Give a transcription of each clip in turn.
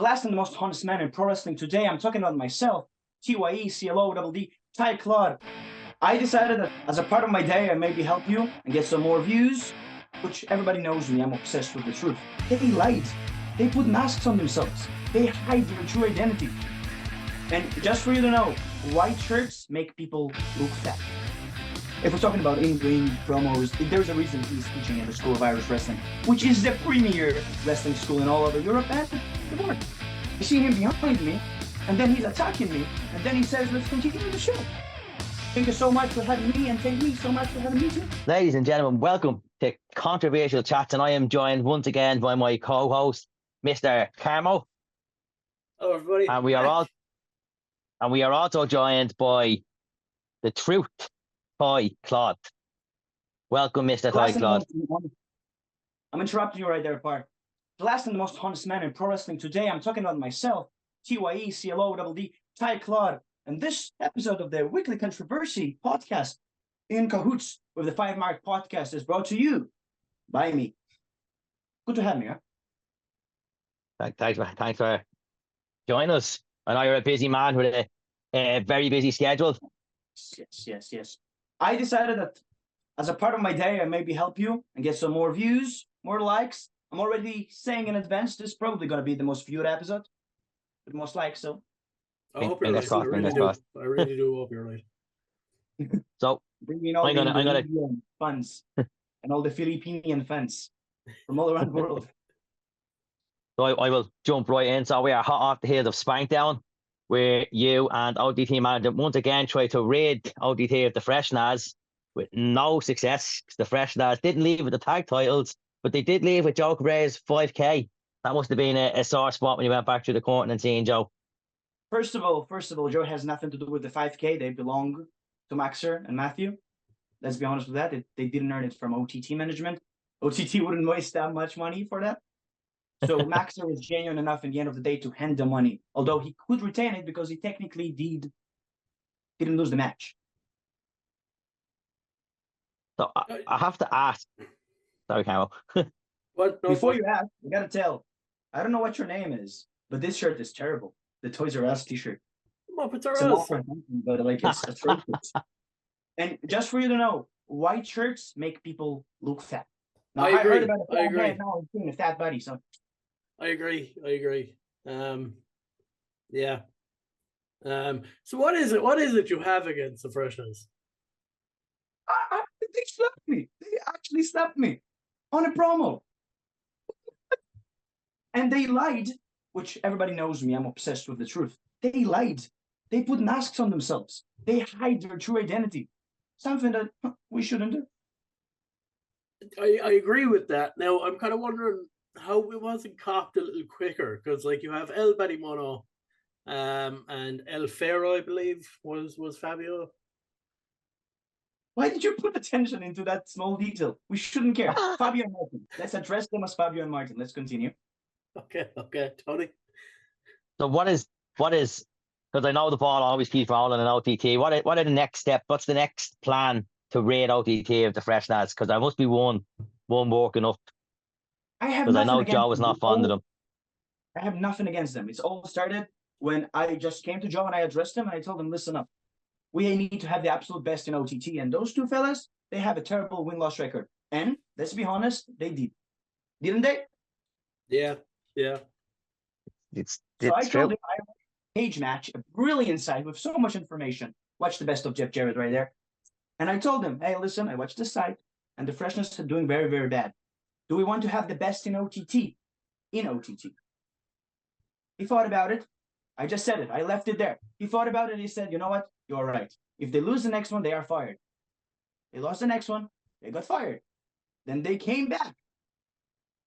the last and the most honest man in pro wrestling today. I'm talking about myself, D Tye Clodd. I decided that as a part of my day, I maybe help you and get some more views, which everybody knows me, I'm obsessed with the truth. They lied. They put masks on themselves. They hide their true identity. And just for you to know, white shirts make people look fat. If we're talking about in-ring promos, there's a reason he's teaching at the School of Irish Wrestling, which is the premier wrestling school in all over Europe and the world. You see him behind me, and then he's attacking me, and then he says, let's continue the show. Thank you so much for having me, and thank me so much for having me too. Ladies and gentlemen, welcome to Controversial Chats, and I am joined once again by my co-host, Mr. Carmo. Hello, everybody. And we are also joined by the truth, Tye Clodd. Welcome, Mr. Tye Clodd. I'm interrupting you right there, Park. The last and the most honest man in pro wrestling today. I'm talking about myself, T-Y Clodd, Clodd. And this episode of the Weekly Controversy podcast, in cahoots with the FiveMarks podcast, is brought to you by me. Good to have me, huh? Thanks for joining us. I know you're a busy man with a very busy schedule. Yes. I decided that as a part of my day, I maybe help you and get some more views, more likes. I'm already saying in advance, this is probably going to be the most viewed episode, with most likes, so. I hope you're right. I really do hope you're right. So bring in all the Indian fans and all the Filipinian fans from all around the world. So I will jump right in. So we are hot off the heels of SmackDown, where you and ODT manager once again tried to rid ODT of the Freshmen with no success. The Freshmen didn't leave with the tag titles, but they did leave with Joe Cabrera's 5K. That must have been a sore spot when you went back through the court and seeing Joe. First of all, Joe has nothing to do with the 5K. They belong to Maxer and Matthew. Let's be honest with that. They didn't earn it from OTT management. OTT wouldn't waste that much money for that. So Maxer was genuine enough in the end of the day to hand the money, although he could retain it because he technically didn't lose the match. So I have to ask. Sorry, Carol. Before you ask, you gotta tell. I don't know what your name is, but this shirt is terrible. The Toys R Us t-shirt. Muppets R Us. But like it's atrocious. And just for you to know, white shirts make people look fat. Now, I heard about a fat head, now I'm doing a fat body, so. I agree. Yeah. So what is it you have against the Freshmen? They slapped me. They actually slapped me on a promo. And they lied, which everybody knows me, I'm obsessed with the truth. They lied. They put masks on themselves. They hide their true identity. Something that we shouldn't do. I agree with that. Now, I'm kind of wondering how it wasn't copped a little quicker, because like you have El Barimono and El Ferro, I believe, was Fabio. Why did you put attention into that small detail? We shouldn't care. Fabio and Martin. Let's address them as Fabio and Martin. Let's continue. Okay, Tony. So what is because I know the ball always keeps rolling in OTT. What are the next step? What's the next plan to rid OTT of the Freshmen? Because there must be one working up. Because I know Joe was not fond of them. I have nothing against them. It's all started when I just came to Joe and I addressed him and I told him, listen up. We need to have the absolute best in OTT. And those two fellas, they have a terrible win-loss record. And let's be honest, they did. Didn't they? Yeah. It's so I true. told him I have a page match, a brilliant site with so much information. Watch the best of Jeff Jarrett right there. And I told him, hey, listen, I watched the site and the Freshmen are doing very, very bad. Do we want to have the best in OTT? In OTT. He thought about it. I just said it. I left it there. He thought about it. He said, you know what? You're right. If they lose the next one, they are fired. They lost the next one. They got fired. Then they came back.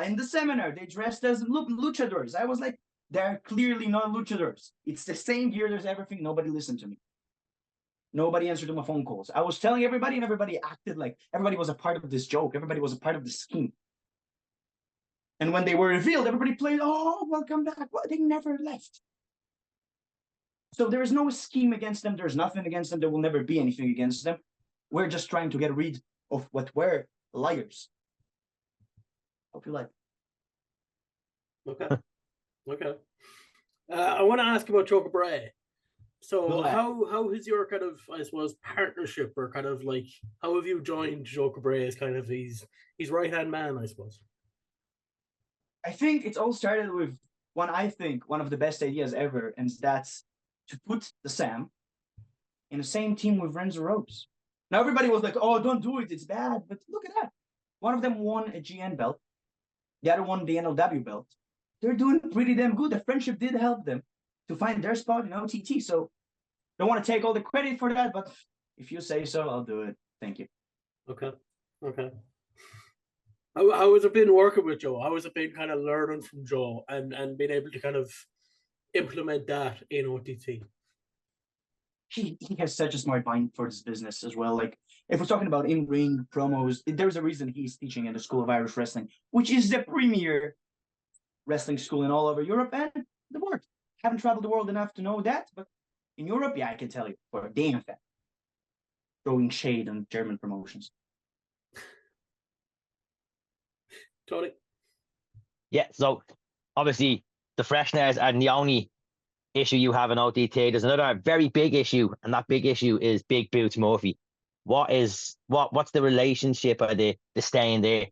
In the seminar, they dressed as luchadors. I was like, they're clearly not luchadors. It's the same gear. There's everything. Nobody listened to me. Nobody answered to my phone calls. I was telling everybody, and everybody acted like everybody was a part of this joke. Everybody was a part of the scheme. And when they were revealed, everybody played, oh, welcome back. Well, they never left. So there is no scheme against them. There's nothing against them. There will never be anything against them. We're just trying to get rid of what were liars. Hope you like. Okay. I want to ask about Choco Bray. So Go ahead. how has your kind of, I suppose, partnership, or kind of like, how have you joined Joker Bray as kind of his right hand man, I suppose? I think it all started with I think one of the best ideas ever, and that's to put the Sam in the same team with Renzo Rose. Now everybody was like, "Oh, don't do it, it's bad." But look at that. One of them won a GN belt, the other one the NLW belt. They're doing pretty damn good. The friendship did help them to find their spot in OTT. So don't want to take all the credit for that, but if you say so, I'll do it. Thank you. Okay. How has it been working with Joe? How has it been kind of learning from Joe and being able to kind of implement that in OTT? He has such a smart mind for this business as well. Like, if we're talking about in-ring promos, there's a reason he's teaching at the School of Irish Wrestling, which is the premier wrestling school in all over Europe and the world. Haven't traveled the world enough to know that, but in Europe, yeah, I can tell you for a damn fact. Throwing shade on German promotions. Tony? Yeah, so obviously the Freshness are the only issue you have in OTT. There's another very big issue, and that big issue is Big Boots Murphy. What's the relationship or the staying there?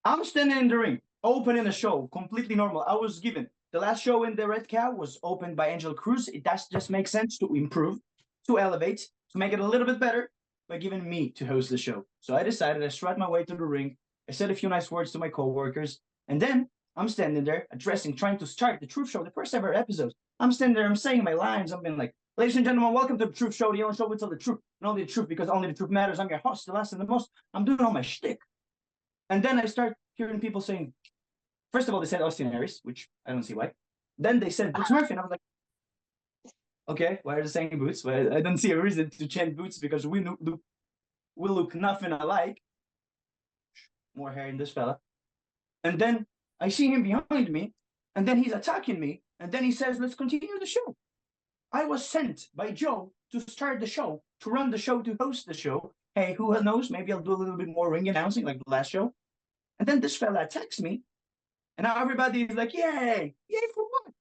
I'm standing in the ring, opening the show, completely normal. I was given the last show in the Red Cow was opened by Angel Cruz. It does just make sense to improve, to elevate, to make it a little bit better by giving me to host the show. So I decided I strut my way to the ring. I said a few nice words to my coworkers, and then I'm standing there addressing, trying to start the Truth Show, the first ever episode. I'm standing there, I'm saying my lines. I'm being like, "Ladies and gentlemen, welcome to the Truth Show, the only show we tell the truth, and only the truth, because only the truth matters. I'm your host, the last and the most." I'm doing all my shtick. And then I start hearing people saying, first of all, they said Austin Aries, which I don't see why. Then they said Boots Murphy, and I was like, okay, why are they saying Boots? Well, I don't see a reason to chant Boots because we look nothing alike. More hair in this fella. And then I see him behind me, and then he's attacking me, and then he says, "Let's continue the show." I was sent by Joe to start the show, to run the show, to host the show. Hey, who knows? Maybe I'll do a little bit more ring announcing like the last show. And then this fella attacks me, and now everybody is like, "Yay! Yay for what?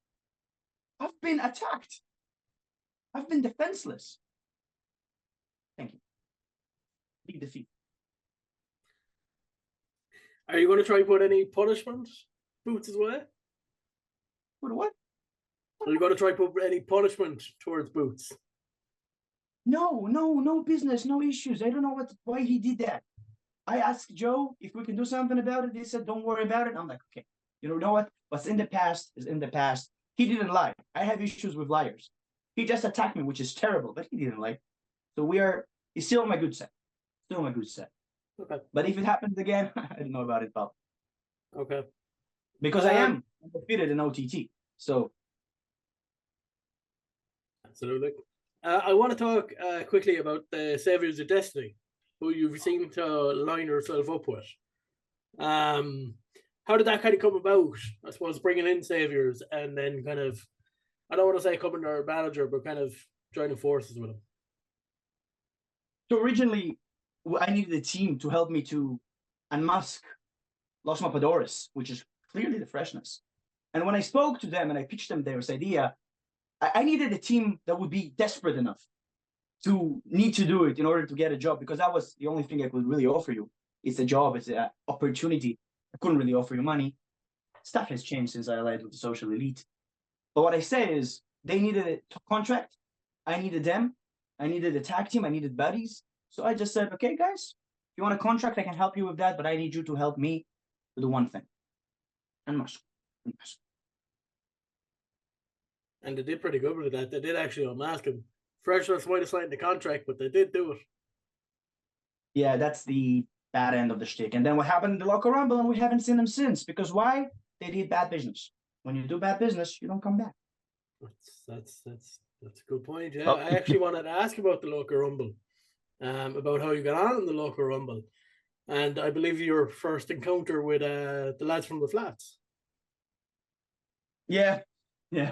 I've been attacked. I've been defenseless." Thank you. Big defeat. Are you going to try to put any punishment Boots as well? What? Are you going to try to put any punishment towards Boots? No business, no issues. I don't know why he did that. I asked Joe if we can do something about it. He said, "Don't worry about it." I'm like, okay, you know what? What's in the past is in the past. He didn't lie. I have issues with liars. He just attacked me, which is terrible, but he didn't lie. So he's still on my good side. Still on my good side. Okay. But if it happens again, I don't know about it, pal. Okay. Because I am undefeated in OTT. So absolutely. I want to talk quickly about the Saviors of Destiny, who you've seemed to line yourself up with. How did that kind of come about? I suppose bringing in Saviors and then kind of, I don't want to say coming to our manager, but kind of joining forces with him. So originally, I needed a team to help me to unmask Los Mapadores, which is clearly the Freshness. And when I spoke to them and I pitched them this idea, I needed a team that would be desperate enough to need to do it in order to get a job, because that was the only thing I could really offer you. It's a job, it's an opportunity. I couldn't really offer you money. Stuff has changed since I allied with the social elite. But what I say is they needed a contract. I needed them. I needed a tag team. I needed buddies. So I just said, okay, guys, if you want a contract, I can help you with that, but I need you to help me with the one thing. And muscle. And they did pretty good with that. They did actually unmask him. Freshness might have signed the contract, but they did do it. Yeah, that's the bad end of the shtick. And then what happened in the locker rumble, and we haven't seen them since. Because why? They did bad business. When you do bad business, you don't come back. That's a good point. Yeah, I actually wanted to ask about the local rumble, about how you got on in the local rumble, and I believe your first encounter with the lads from the flats. Yeah,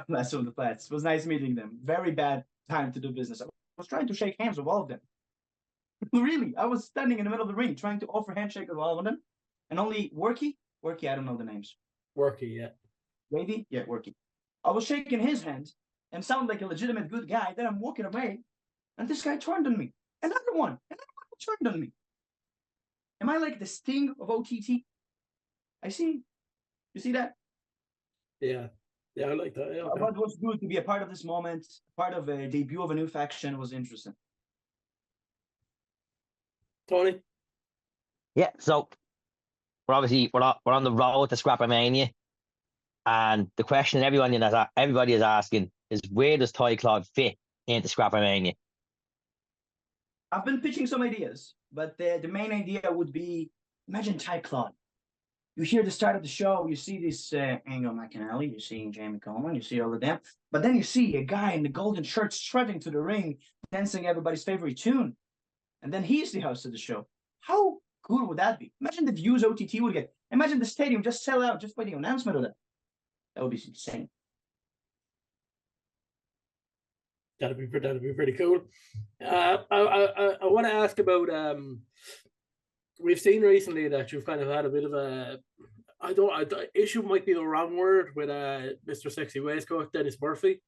lads from the flats. It was nice meeting them. Very bad time to do business. I was trying to shake hands with all of them. Really, I was standing in the middle of the ring trying to offer handshake with all of them, and only Worky, I don't know the names. Worky, yeah. Wavy, yeah, Worky. I was shaking his hand and sounded like a legitimate good guy. Then I'm walking away, and this guy turned on me. Another one turned on me. Am I like the Sting of OTT? I see. You see that? Yeah. Yeah, I like that. Yeah, okay. But it was good to be a part of this moment, part of a debut of a new faction. Was interesting. Tony? Yeah, so we're on the road to Scrapper Mania, and the question everybody is asking is, where does T-Claud fit into Scrapper Mania? I've been pitching some ideas, but the main idea would be, imagine Tye Clodd. You hear the start of the show, you see this Angle McAnally, you see Jamie Coleman, you see all of them, but then you see a guy in the golden shirt strutting to the ring, dancing everybody's favorite tune, and then he's the host of the show. How cool would that be? Imagine the views OTT would get. Imagine the stadium just sell out just by the announcement of that. That would be insane. That'd be pretty cool. I want to ask about we've seen recently that you've kind of had a bit of a issue might be the wrong word with Mr. Sexy Waistcoat Dennis Murphy,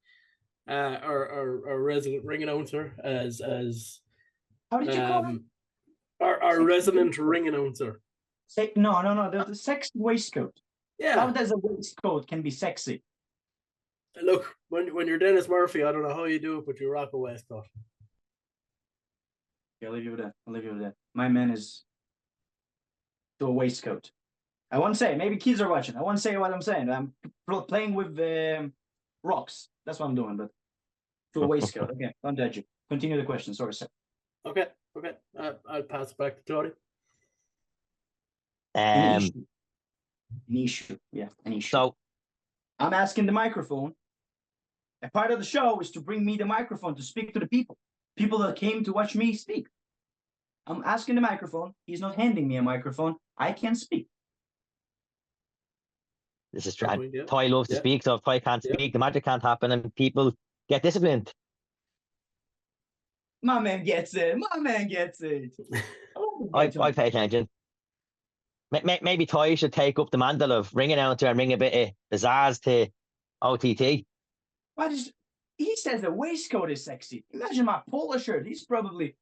our resident ring announcer as How did you call him? Our resident ring announcer. No. The sexy waistcoat. Yeah. How does a waistcoat can be sexy? Look, when you're Dennis Murphy, I don't know how you do it, but you rock a waistcoat. Yeah, I'll leave you with that. My man is to a waistcoat. I won't say. Maybe kids are watching. I won't say what I'm saying. I'm playing with rocks. That's what I'm doing. But to a waistcoat. Okay, don't judge you. Continue the question. Sorry, sir. Okay. I'll pass it back to Tony. An issue. Yeah, an issue. So I'm asking the microphone. A part of the show is to bring me the microphone to speak to the people that came to watch me speak. I'm asking the microphone. He's not handing me a microphone. I can't speak. this is Yeah. Ty loves to speak, so if Ty can't speak, the magic can't happen, and people get disciplined. My man gets it. I pay attention. Maybe Ty should take up the mantle of ring announcer and bring a bit of pizzazz to OTT. He says the waistcoat is sexy. Imagine my polo shirt. He's probably,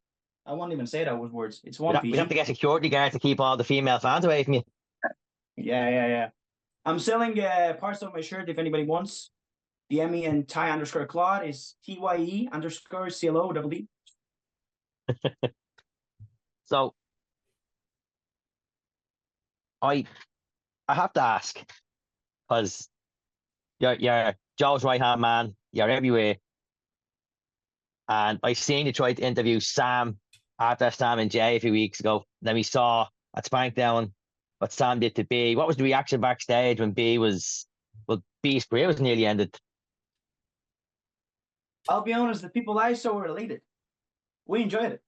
I won't even say that with words. It's one piece. We have to get security guards to keep all the female fans away from you. Yeah. I'm selling parts of my shirt if anybody wants. DM me and Tye_Clodd is TYE_CLODD. So I have to ask, because you're Joe's right hand man, you're everywhere, and I seen you try to interview Sam after Sam and Jay a few weeks ago. Then we saw at SmackDown what Sam did to B. What was the reaction backstage when B's career was nearly ended? I'll be honest, the people I saw were elated. We enjoyed it.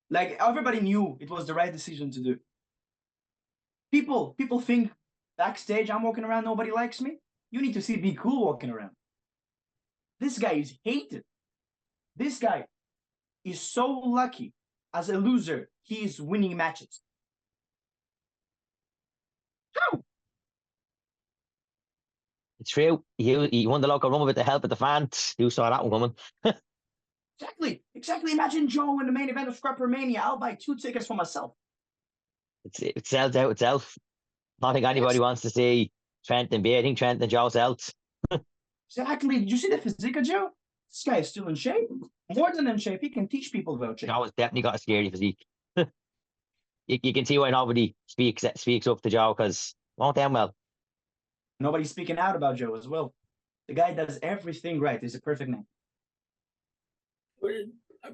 Like, everybody knew it was the right decision to do. People think backstage I'm walking around, nobody likes me. You need to see Be Cool walking around. This guy is hated. This guy is so lucky. As a loser, he is winning matches. How? It's true. He won the local rumble with the help of the fans. Who saw that one coming? Exactly. Imagine Joe in the main event of Scrapper Mania. I'll buy 2 tickets for myself. It sells out itself. I think anybody wants to see Trent and B. I think Trent and Joe sells. Exactly. Did you see the physique of Joe? This guy is still in shape. More than in shape. He can teach people about shape. Joe has definitely got a scary physique. you can see why nobody speaks up to Joe, because won't end well. Nobody's speaking out about Joe as well. The guy does everything right. He's a perfect man.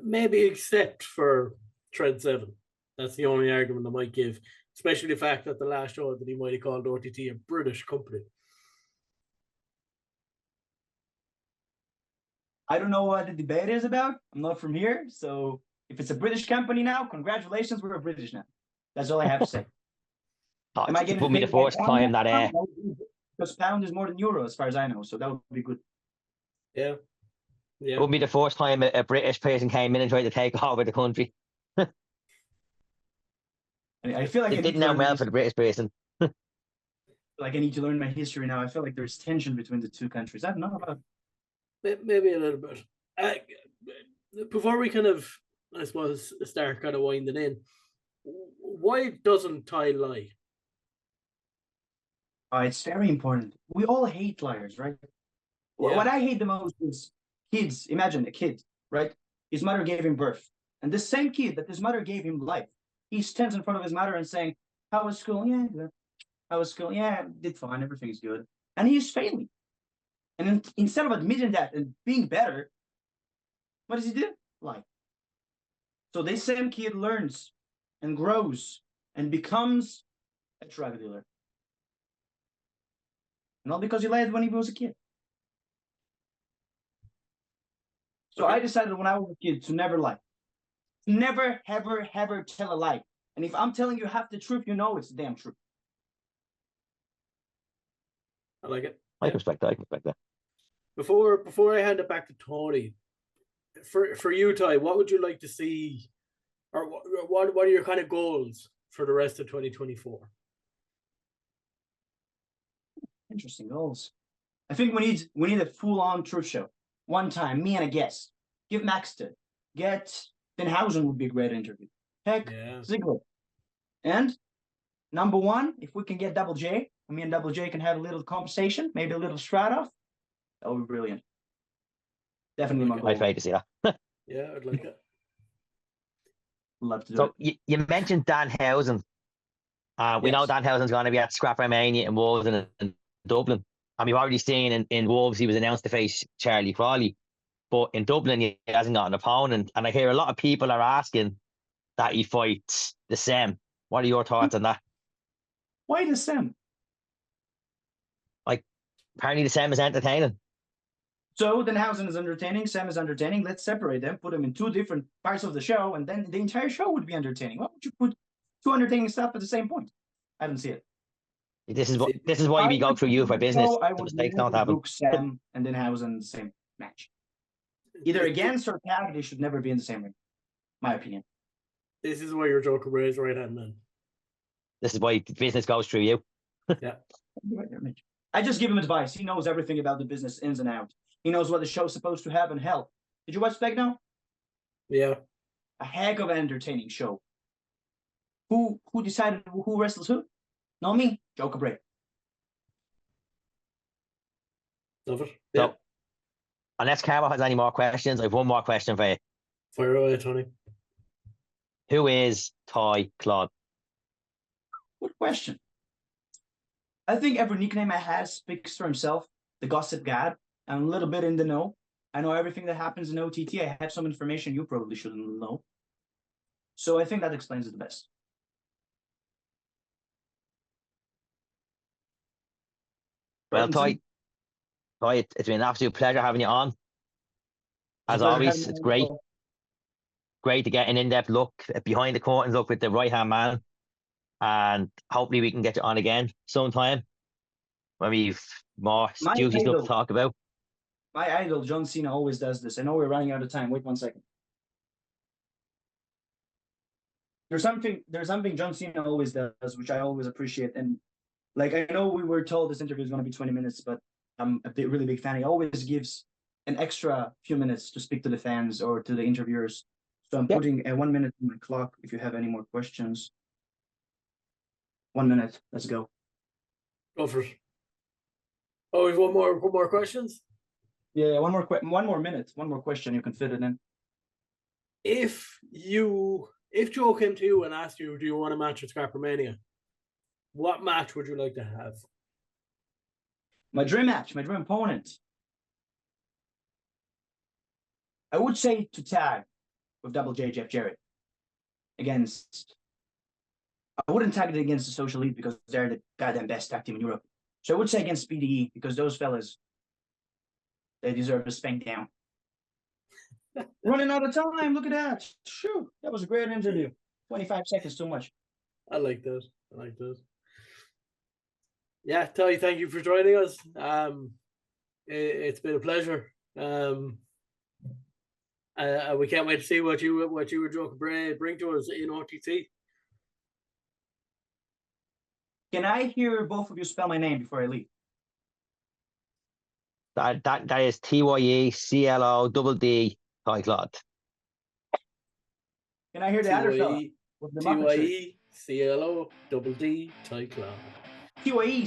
Maybe except for Trent Seven. That's the only argument I might give, especially the fact that the last show that he might have called OTT a British company. I don't know what the debate is about. I'm not from here. So if it's a British company now, congratulations, we're British now. That's all I have to say. Am I getting put me the first time that because pound is more than euro as far as I know, so that would be good. Yeah. It would be the first time a British person came in and tried to take over the country. I feel like it didn't end well for the British person. like I need to learn my history now. I feel like there's tension between the two countries. I don't know about. Maybe a little bit. Before we kind of, I suppose, start kind of winding in, why doesn't Ty lie? It's very important. We all hate liars, right? Yeah. What I hate the most is kids. Imagine a kid, right? His mother gave him birth, and this same kid that his mother gave him life, he stands in front of his mother and saying, "How was school? Yeah, good. How was school? Yeah, did fine. Everything's good." And he's failing. And instead of admitting that and being better, what does he do? Lie. So this same kid learns and grows and becomes a drug dealer. Not because he lied when he was a kid. So Okay. I decided when I was a kid to never lie. Never, ever, ever tell a lie. And if I'm telling you half the truth, you know it's the damn truth. I like it. I can respect that. I can respect that. Before I hand it back to Tony, for you, Ty, what would you like to see, or what are your kind of goals for the rest of 2024? Interesting goals. I think we need a full-on truth show. One time, me and a guest. Give Max to get Denhausen would be a great interview. Heck, Yeah. Ziggler. And number one, if we can get Double J, me and Double J can have a little conversation, maybe a little strat off. That would be brilliant. Definitely my goal. I'd like to see that. Yeah, I'd like it. Love to do So it. you mentioned Danhausen. We know Yes. Danhausen's going to be at Scrapper Mania in Wolves in Dublin. And we've already seen in Wolves he was announced to face Charlie Crawley. But in Dublin, he hasn't got an opponent. And I hear a lot of people are asking that he fights the Sam. What are your thoughts on that? Why the Sam? Like, apparently the Sam is entertaining. So Denhausen is entertaining, Sam is entertaining. Let's separate them, put them in two different parts of the show, and then the entire show would be entertaining. Why would you put two entertaining stuff at the same point? I don't see it. This is why we go through you for business. I The would mistakes never don't happen. book Sam and Denhausen in the same match. Either against or tag, they should never be in the same ring. My opinion. This is why your Joker Bray's right hand man. This is why business goes through you. Yeah. I just give him advice. He knows everything about the business ins and outs. He knows what the show's supposed to have and hell. Did you watch Spec now? Yeah. A heck of an entertaining show. Who decided who wrestles who? Not me. Joker Bray. Love it. So, Yeah. unless Carmo has any more questions, I have one more question for you. Fire away, Tony. Who is Tye Clodd? Good question. I think every nickname I have speaks for himself. The gossip god. I'm a little bit in the know. I know everything that happens in OTT. I have some information you probably shouldn't know. So I think that explains it the best. Well, Tye, it's been an absolute pleasure having you on. As always, it's great. Great to get an in-depth look, behind the curtains look with the right-hand man. And hopefully we can get you on again sometime when we've more juicy stuff to talk about. My idol, John Cena, always does this. I know we're running out of time. Wait 1 second. There's something John Cena always does, which I always appreciate. And like, I know we were told this interview is going to be 20 minutes, but I'm a really big fan. He always gives an extra few minutes to speak to the fans or to the interviewers. So I'm putting a 1 minute on my clock. If you have any more questions, 1 minute. Let's go. Go for it. Oh, we've one more questions. Yeah, one more minute. One more question. You can fit it in. If Joe came to you and asked you, do you want a match at Scrapper Mania? What match would you like to have? My dream match, my dream opponent. I would say to tag with Double J, Jeff Jarrett. Against, I wouldn't tag it against the Social Elite because they're the goddamn best tag team in Europe. So I would say against BDE because those fellas, they deserve a spank down. Running out of time. Look at that. Shoot, that was a great interview. 25 seconds too much. I like that. Yeah, Ty, thank you for joining us. It's been a pleasure. We can't wait to see what you and Joker Bray bring to us in OTT. Can I hear both of you spell my name before I leave? That is TYE Tye Clodd. Can I hear the other fella? With the Muppet shirt? TYE Tye Clodd. TYE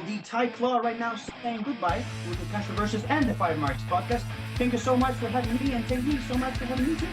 D Tye Clodd right now saying goodbye with the Controversies and the FiveMarks podcast. Thank you so much for having me, and thank you so much for having me too.